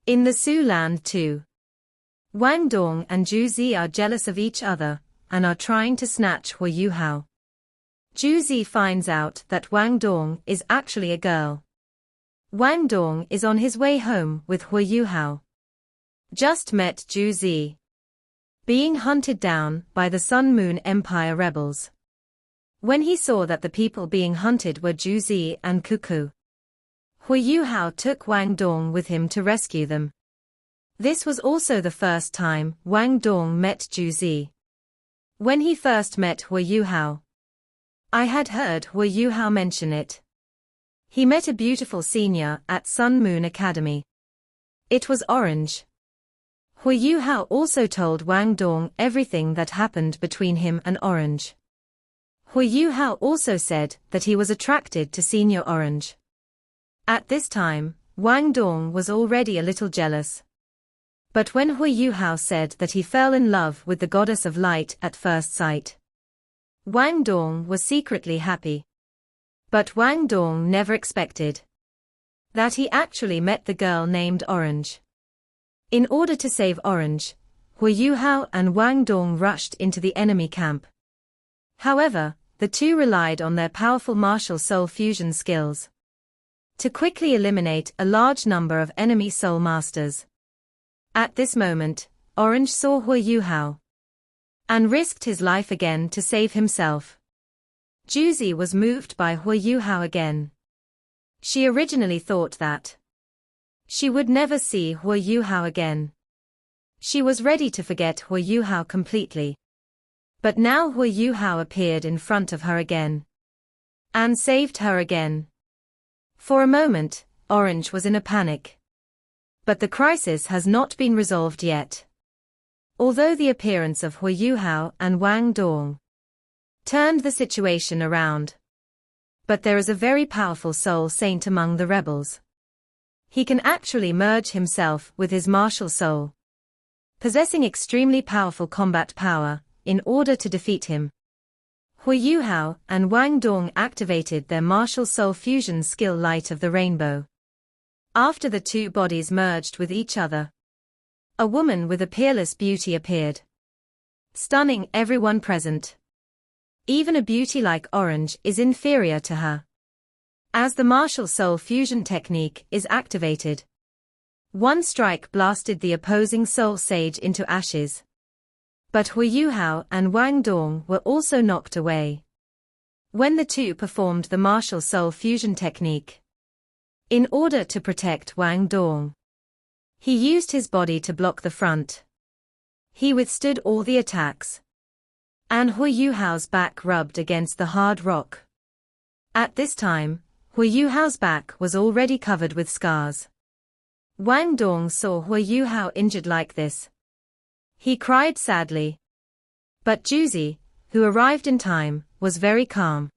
In the Su land too. Wang Dong and Juzi are jealous of each other, and are trying to snatch Huo Yuhao. Juzi finds out that Wang Dong is actually a girl. Wang Dong is on his way home with Huo Yuhao. Just met Juzi. Being hunted down by the Sun Moon Empire rebels. When he saw that the people being hunted were Juzi and Cuckoo, Huo Yuhao took Wang Dong with him to rescue them. This was also the first time Wang Dong met Juzi. When he first met Huo Yuhao, I had heard Huo Yuhao mention it. He met a beautiful senior at Sun Moon Academy. It was Orange. Huo Yuhao also told Wang Dong everything that happened between him and Orange. Huo Yuhao also said that he was attracted to Senior Orange. At this time, Wang Dong was already a little jealous. But when Huo Yuhao said that he fell in love with the goddess of light at first sight, Wang Dong was secretly happy. But Wang Dong never expected that he actually met the girl named Orange. In order to save Orange, Huo Yuhao and Wang Dong rushed into the enemy camp. However, the two relied on their powerful martial soul fusion skills to quickly eliminate a large number of enemy soul masters. At this moment, Orange saw Huo Yuhao and risked his life again to save himself. Juzi was moved by Huo Yuhao again. She originally thought that she would never see Huo Yuhao again. She was ready to forget Huo Yuhao completely. But now Huo Yuhao appeared in front of her again and saved her again. For a moment, Orange was in a panic. But the crisis has not been resolved yet. Although the appearance of Huo Yuhao and Wang Dong turned the situation around. But there is a very powerful soul saint among the rebels. He can actually merge himself with his martial soul, possessing extremely powerful combat power, in order to defeat him. Huo Yuhao and Wang Dong activated their martial soul fusion skill Light of the Rainbow. After the two bodies merged with each other, a woman with a peerless beauty appeared, stunning everyone present. Even a beauty like Orange is inferior to her. As the martial soul fusion technique is activated, one strike blasted the opposing soul sage into ashes. But Huo Yuhao and Wang Dong were also knocked away when the two performed the martial soul fusion technique. In order to protect Wang Dong, he used his body to block the front. He withstood all the attacks, and Huo Yuhao's back rubbed against the hard rock. At this time, Huo Yuhao's back was already covered with scars. Wang Dong saw Huo Yuhao injured like this. He cried sadly. But Juzi, who arrived in time, was very calm.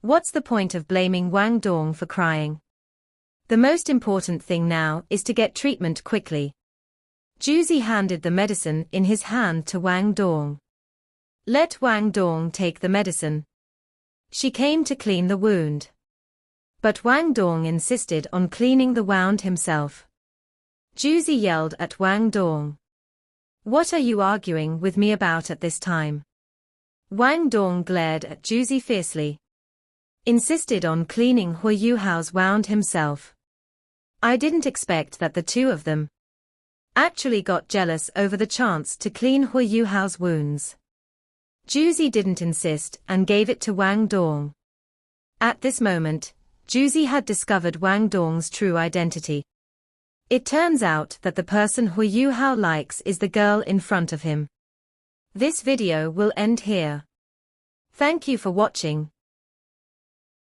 What's the point of blaming Wang Dong for crying? The most important thing now is to get treatment quickly. Juzi handed the medicine in his hand to Wang Dong. Let Wang Dong take the medicine. She came to clean the wound. But Wang Dong insisted on cleaning the wound himself. Juzi yelled at Wang Dong. What are you arguing with me about at this time? Wang Dong glared at Juzi fiercely. Insisted on cleaning Huo Yuhao's wound himself. I didn't expect that the two of them actually got jealous over the chance to clean Huo Yuhao's wounds. Juzi didn't insist and gave it to Wang Dong. At this moment, Juzi had discovered Wang Dong's true identity. It turns out that the person Huo Yuhao likes is the girl in front of him. This video will end here. Thank you for watching.